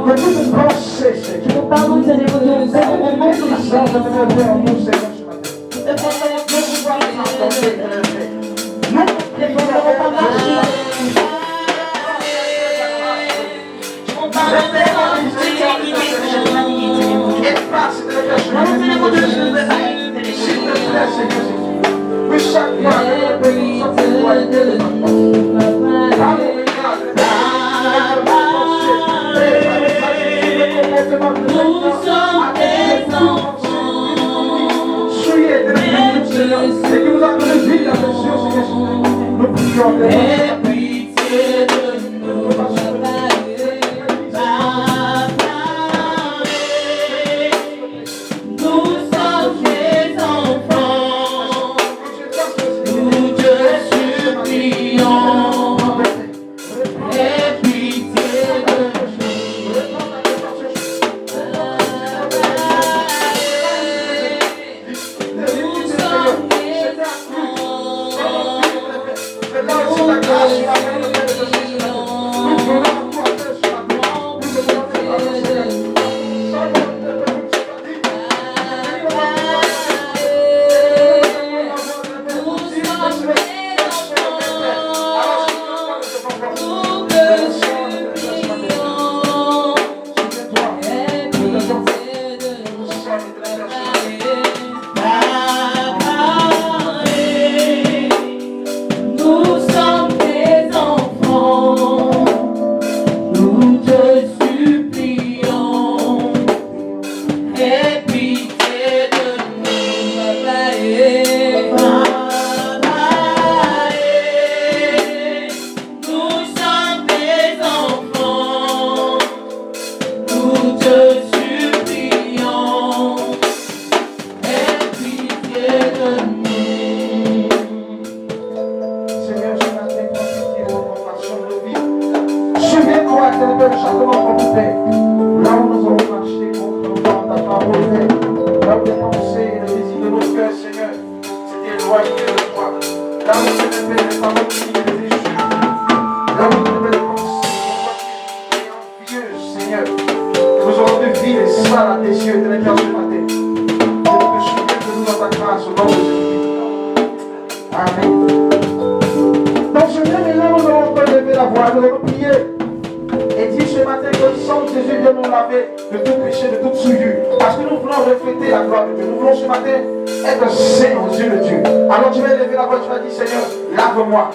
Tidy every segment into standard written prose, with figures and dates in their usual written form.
De toute pensée, Seigneur. Et que vous avez vie la mesure, nous prions de pitié de nous. Nous sommes tes enfants, nous te supplions, aie pitié de nous.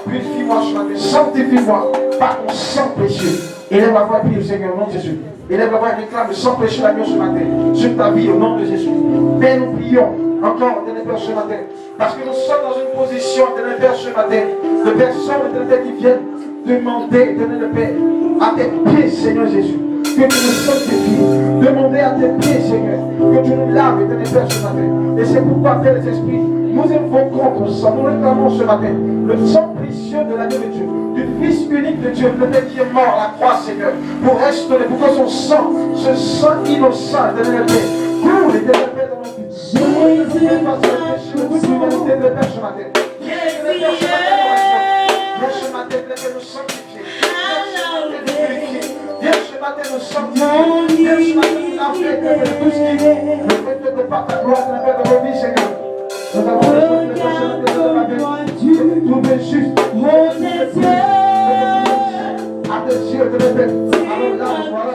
Purifie-moi ce matin, sanctifie-moi par ton sang précieux. Élève la voix et prie au Seigneur au nom de Jésus. Élève la voix et réclame sans péché l'agneau ce matin sur ta vie au nom de Jésus. Père, nous prions encore, éternel Père, ce matin, parce que nous sommes dans une position, éternel Père, ce matin, de personnes, éternel Père, qui viennent demander, éternel Père, à tes pieds, Seigneur Jésus, que tu nous sanctifies. Demander à tes pieds, Seigneur, que tu nous laves, éternel Père, ce matin. Et c'est pourquoi, Père, les esprits, nous invoquons ton sang, nous réclamons ce matin le sang précieux de l'agneau de Dieu, du Fils unique de Dieu, peut-être qui est mort à la croix, Seigneur, pour restaurer, pour que son sang, ce sang innocent, éternel Père, coule, éternel Père, dans nos vies. Jésus, toute l'humanité de Père ce matin. Viens ce matin, nous sanctifier. Viens ce matin, nous sanctifier. Viens ce matin, nous laver, de tout ce qui ne fait pas ta gloire, éternel Père, dans nos vies, Seigneur. Nous avons besoin de trouver juste à tes yeux de l'épée. Alors là, voilà,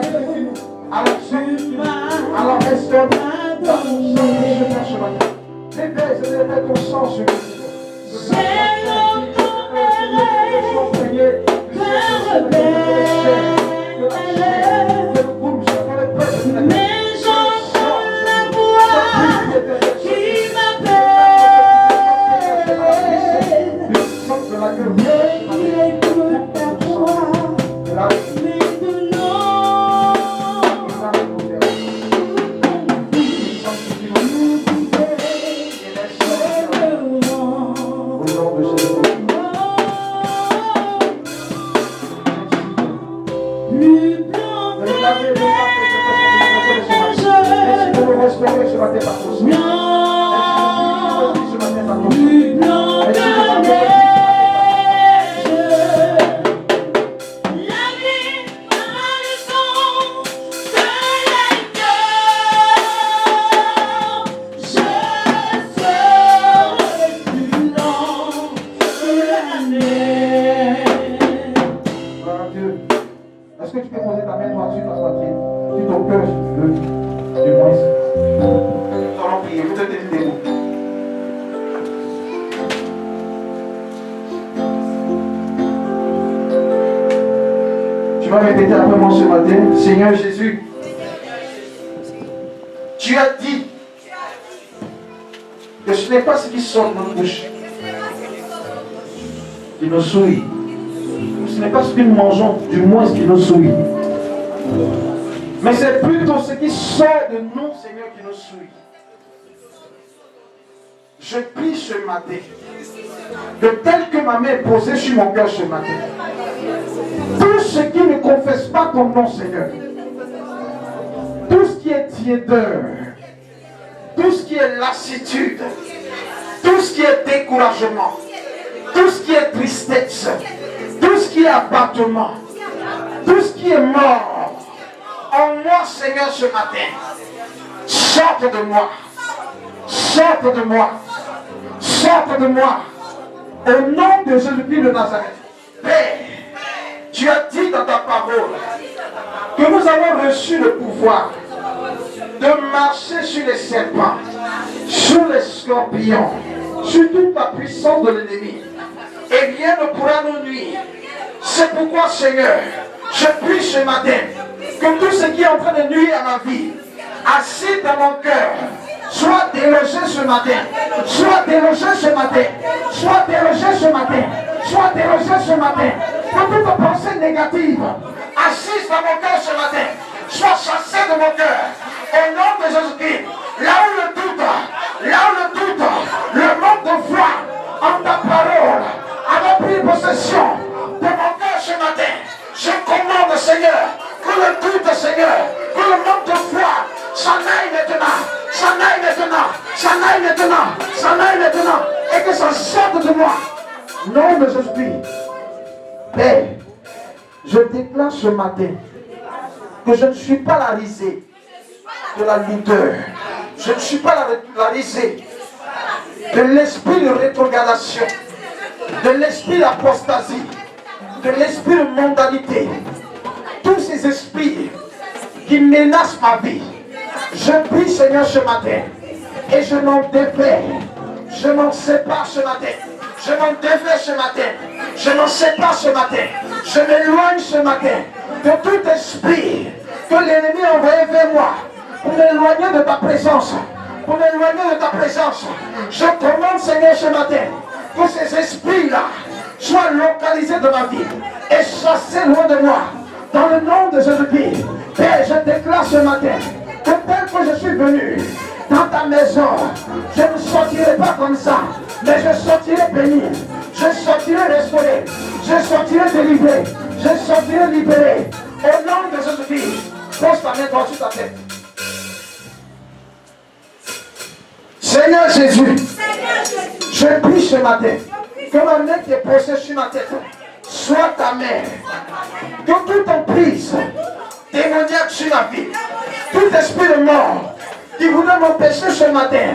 alors restaure ton sang, Libère ton sang sur nous. J'ai longtemps erré, cœur rebelle, mais j'entends la voix qui m'appelle. Écoute ta voix, Est-ce que tu peux poser ta main droite sur ta poitrine, sur ton cœur, du moins? Nous allons prier, vous êtes debout. Tu vas répéter après moi ce matin. Seigneur Jésus, tu as dit que ce n'est pas ce qui sort de notre bouche qui nous souille. Ce n'est pas ce que nous mangeons, du moins ce qui nous souille. Mais c'est plutôt ce qui sort de nous, Seigneur, qui nous souille. Je prie ce matin, de tel que ma main est posée sur mon cœur ce matin, tout ce qui ne confesse pas ton nom, Seigneur, tout ce qui est tiédeur, tout ce qui est lassitude, tout ce qui est découragement, tout ce qui est tristesse, tout ce qui est abattement, tout ce qui est mort, en moi, Seigneur, ce matin, sorte de moi, sorte de moi, sorte de moi, au nom de Jésus-Christ de Nazareth. Père, tu as dit dans ta parole que nous avons reçu le pouvoir de marcher sur les serpents, sur les scorpions, sur toute la puissance de l'ennemi. Et rien ne pourra nous nuire. C'est pourquoi, Seigneur, je prie ce matin que tout ce qui est en train de nuire à ma vie, assis dans mon cœur, soit délogé ce matin, soit délogé ce matin, soit délogé ce matin, soit délogé ce matin. Que toute pensée négative, assise dans mon cœur ce matin, soit chassée de mon cœur. Au nom de Jésus-Christ, là où le doute, le manque de foi en ta parole, a pris possession de mon cœur ce matin. Je commande, Seigneur, que le doute, Seigneur, que le manque de foi s'en aille maintenant, s'en aille maintenant, s'en aille maintenant, s'en aille maintenant, et que ça sorte de moi. Nom de Jésus-Christ. Père, je déclare ce matin que je ne suis pas la risée de la lutteur. Je ne suis pas la risée de l'esprit de rétrogradation, de l'esprit d'apostasie, de l'esprit de mondanité. Tous ces esprits qui menacent ma vie, je prie, Seigneur, ce matin, et je m'en défais, je m'en sépare ce matin, je m'en défais ce matin, je m'en sépare ce matin, je m'éloigne ce matin de tout esprit que l'ennemi a envoyé vers moi pour m'éloigner de ta présence, pour m'éloigner de ta présence. Je commande, Seigneur, ce matin, que ces esprits-là soient localisés dans ma vie et chassés loin de moi. Dans le nom de Jésus-Christ, Père, je déclare ce matin que tel que je suis venu dans ta maison, je ne sortirai pas comme ça, mais je sortirai béni, je sortirai restauré, je sortirai délivré, je sortirai libéré. Au nom de Jésus-Christ, pose ta main droite sur ta tête. Seigneur Jésus, je prie ce matin que ma main qui est posée sur ma tête soit ta main. Que toute emprise démoniaque sur ma vie, tout esprit de mort qui voudrait m'empêcher ce matin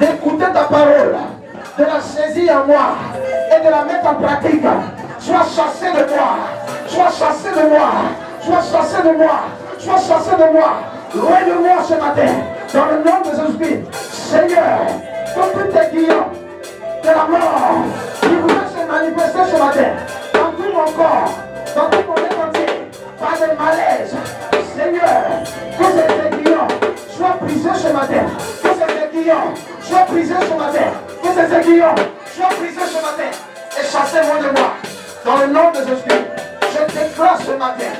d'écouter ta parole, de la saisir en moi et de la mettre en pratique, soit chassé de moi, soit chassé de moi, soit chassé de moi, soit chassé de moi, loin de moi ce matin, dans le nom de Jésus-Christ. Seigneur, que tout aiguillon de la mort qui voudrait se manifester ce matin dans tout mon corps, dans tout mon être entier, par des malaises, Seigneur, que ces aiguillons soient brisés ce matin, que ces aiguillons soient brisés ce matin, que ces aiguillons soient brisés ce matin et chassés loin de moi. Dans le nom de Jésus, je déclare ce matin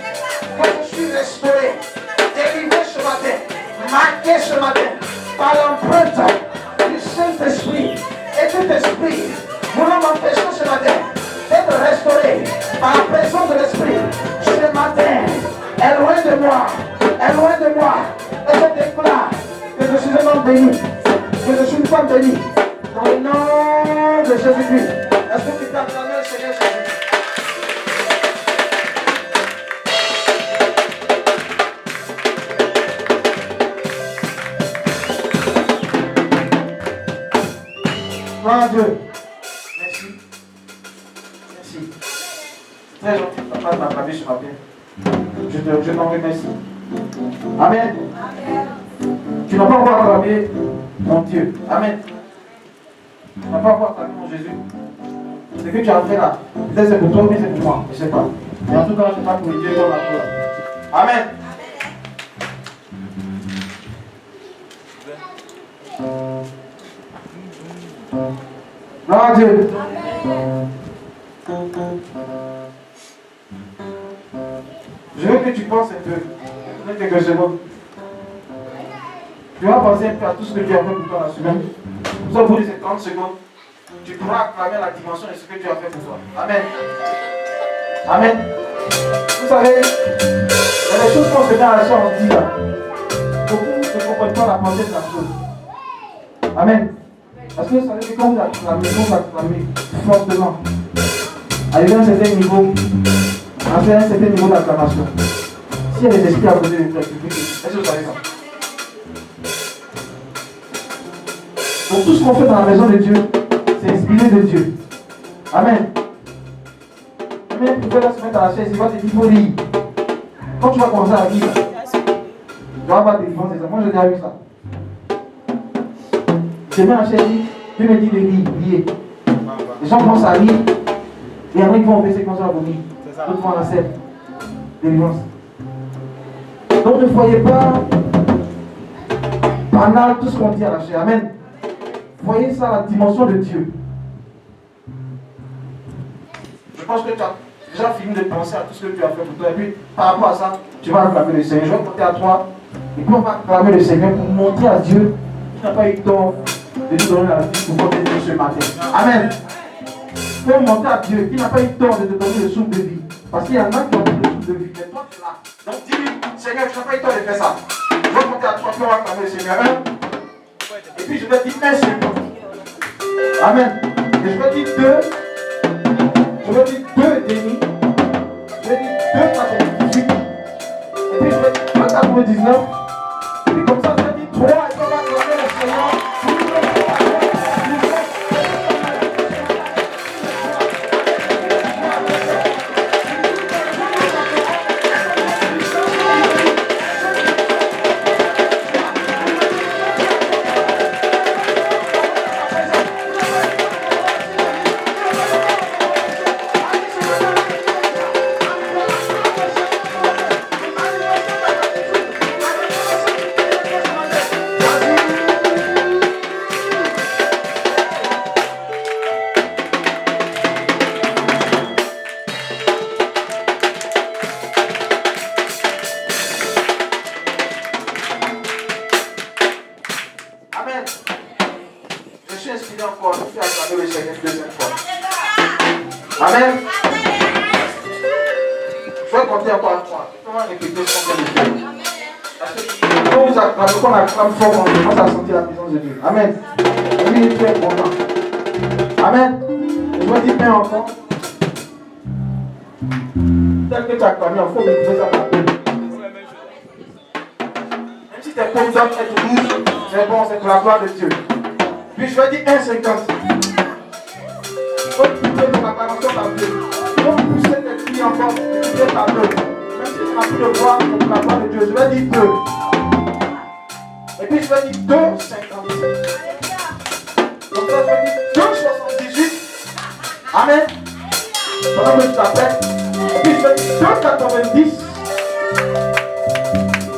que je suis restauré, délivré ce matin, marqué ce matin par l'empreinte du Saint-Esprit. Et tout esprit voulant m'empêcher ce matin d'être restauré par la présence de l'Esprit, ce matin est loin de moi, est loin de moi. Et je déclare que je suis un homme béni, que je suis une femme bénie. Dans le nom de Jésus-Christ. Est-ce que tu peux acclamer le Seigneur Jésus? Gloire à Dieu. Merci. Merci. Très gentil, papa m'a appelé ce matin. Je t'en remercie. Amen. Tu n'as pas encore acclamé mon Dieu. Amen. Tu n'as pas encore acclamé mon Jésus. Ce que tu as fait là, peut-être c'est pour toi, mais c'est pour moi. Je ne sais pas. Mais en tout cas, je ne sais pas pour Dieu comme la toi. Amen. Gloire à Dieu. Je veux que tu penses un peu. Quelques secondes. Tu vas penser un peu à tout ce que tu as fait pour toi la semaine. Nous avons pris ces 30 secondes. Tu pourras acclamer la dimension de ce que tu as fait pour toi. Amen. Amen. Vous savez, il y a des choses qu'on se met à la chair, on dit là. Beaucoup ne comprennent pas la pensée de la chose. Amen. Parce que vous savez que quand vous acclamez fortement, arrivé à un certain niveau, à un certain niveau d'acclamation, s'il y a des esprits à côté de vous, est-ce que vous savez ça? Donc tout ce qu'on fait dans la maison de Dieu, c'est inspiré de Dieu. Amen. Même pour faire la semaine dans la chaise, il va te dire, il faut lire. Quand tu vas commencer à lire, tu vas avoir des défenses, c'est ça. Moi, j'ai déjà vu ça. Je mets la chaise, Dieu me dit de lire. Les gens commencent à lire, et après ils vont baisser comme ça à vomir. D'autres vont à la scène. Délivrance. Donc ne voyez pas banal tout ce qu'on dit à la chair. Amen. Voyez ça, la dimension de Dieu. Je pense que tu as déjà fini de penser à tout ce que tu as fait pour toi. Et puis, par rapport à ça, tu vas acclamer le Seigneur. Je vais compter à toi. Et puis, on va acclamer le Seigneur pour montrer à Dieu qu'il n'a pas eu tort de nous donner la vie pour votre vie ce matin. Amen. Pour montrer à Dieu qu'il n'a pas eu tort de te donner le souffle de vie. Parce qu'il y en a qui ont pris le souffle de vie. Mais toi, tu es là. Donc, dis-lui, Seigneur, tu n'as pas eu tort de faire ça. Je vais compter à toi. Puis, on va acclamer le Seigneur. Et puis, je vais dire un seul. Amen. Et je vais dire deux. Je vais dire 2,5. Je vais dire 2,98. Et puis je vais dire 2,99. Et puis comme ça, je vais dire 3. Et puis on va acclamer le Seigneur. Amen. Lui, il est très content. Amen. Je vais dire bien encore. Tel que tu as clamé, il faut que tu fais ça par Même si tes pommes d'homme sont rouges, c'est bon, c'est pour la gloire de Dieu. Puis je vais dire 1,50. Il faut pousser ton acclamation par Dieu. Il faut pousser tes filles encore, pousser par Dieu. Même si tu n'as plus de gloire, c'est pour la gloire de Dieu. Je vais dire 2. Et puis je vais dire 2,57. Donc là, je vais dire 2,78. Amen. Pendant que tu t'appelles. Et puis je vais dire 2,90.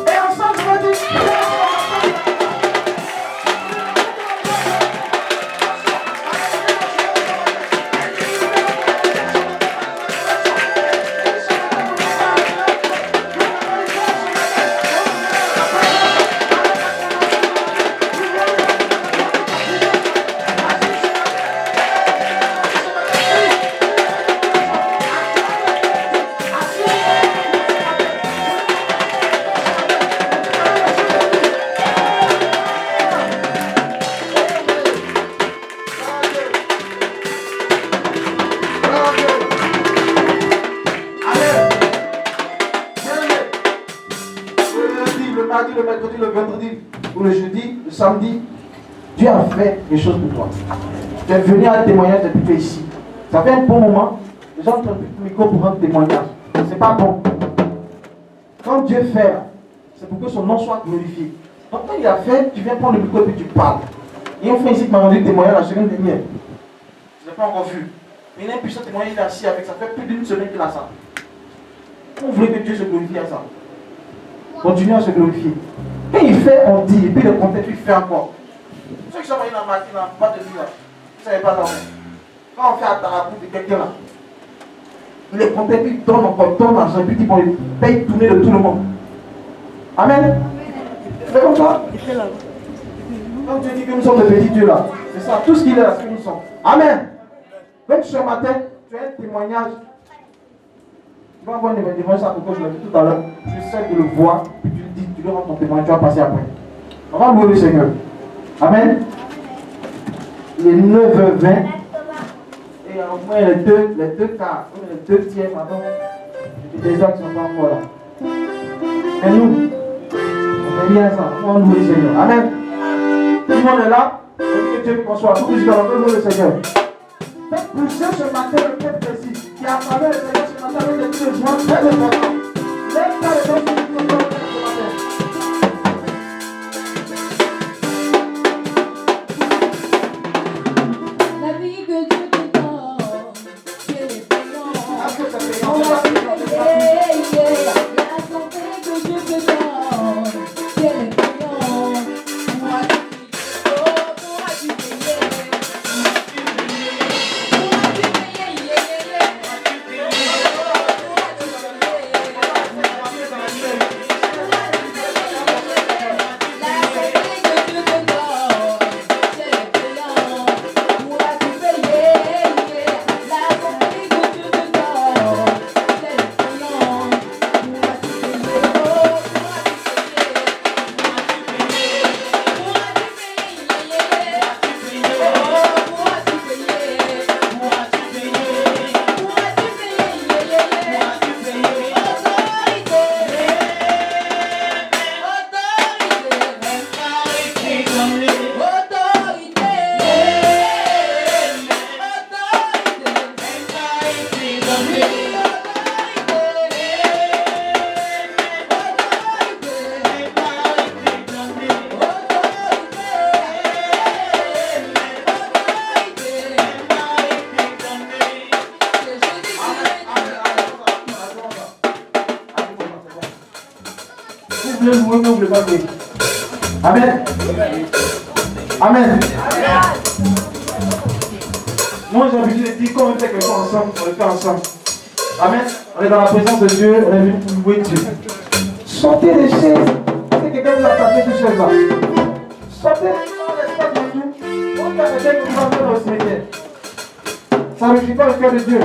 Et ensemble, je vais dire 2,60. Le mercredi, le vendredi ou le jeudi, le samedi, Dieu a fait des choses pour toi. Tu es venu à un témoignage depuis que tu es ici. Ça fait un bon moment. Les gens ont pris le micro pour rendre témoignage. C'est pas bon. Quand Dieu fait, c'est pour que son nom soit glorifié. Donc quand il a fait, tu viens prendre le micro et puis tu parles. Et on fait ici que m'a rendu témoignage la semaine dernière. Je n'ai pas encore vu. Il y a un puissant témoignage, il est assis avec ça. fait plus d'une semaine qu'il a ça. On voulait que Dieu se glorifie à ça. Continue à se glorifier. Quand il fait, on dit, et puis le contexte, il fait encore. Ceux qui sont dans la machine, pas de vie là. Vous ne savez pas dormir. Quand on fait à Tarabou de quelqu'un là, il est content, puis il donne encore, donne l'argent, puis il paye tourner de tout le monde. Amen. C'est comme ça. Quand Dieu dit que nous sommes des petits dieux là, c'est ça, tout ce qu'il est là, c'est ce que nous sommes. Amen. Donc ce matin, tu as un témoignage. Tu vas avoir un témoignage, ça pourquoi je l'ai dit tout à l'heure. Tu sais de le voir, puis tu le dis, tu lui rends ton témoignage, tu vas passer après. On va louer le Seigneur. Amen. Il est 9h20. Et au moins les deux quarts, les 2 tiers, pardon, des gens qui ne sont pas encore là. Mais nous, on est bien ça, on va louer le Seigneur. Amen. Tout le monde est là. Que Dieu vous conçoit. Tout jusqu'à la louer le Seigneur. Faites pousser ce matin le cœur précis. Qui a parlé le Seigneur ce matin avec des coups de joie très importants. Lève pas les autres qui sont ce matin. La vie que Dieu te donne, c'est les payants. La santé que Dieu te donne, c'est les payants. Pourras-tu payer? Amen. Amen. Moi j'ai envie de dire, quand on fait quelque chose ensemble, on le fait ensemble. Amen. On est dans la présence de Dieu, on est venu pour louer Dieu. Sortez les chaises. C'est quelqu'un qui a tapé ces chaises-là. Sortez dans l'espace de Dieu. On fait quelqu'un qui va faire dans le cimetière. Ça ne suffit pas le cœur de Dieu.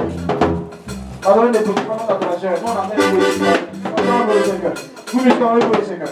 Pardonnez les documents d'adoration. Nous on a même loué le Seigneur. On a loué le Seigneur. Vous mettez en loué le Seigneur.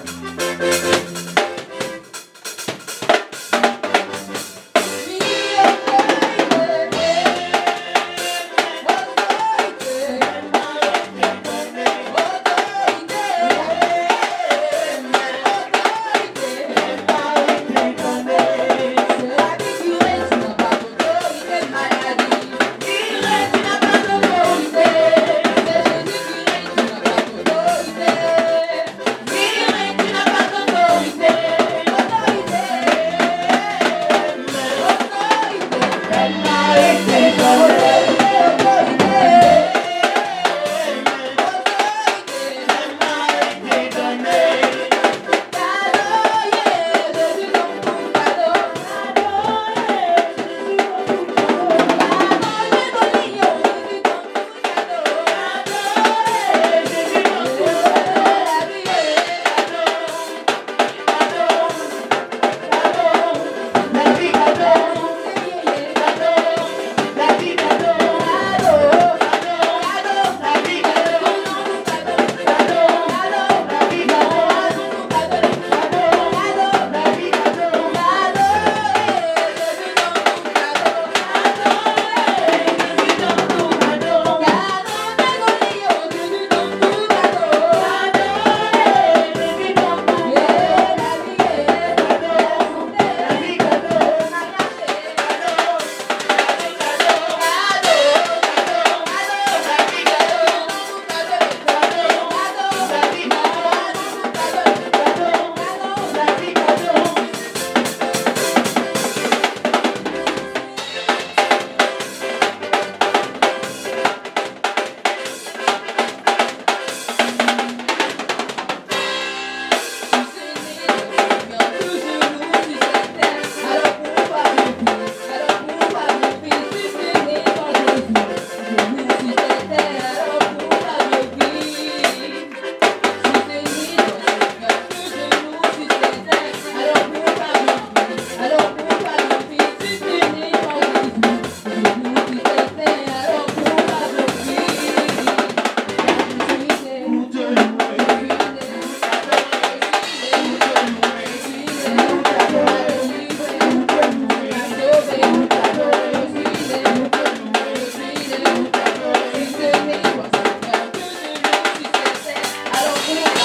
Amen.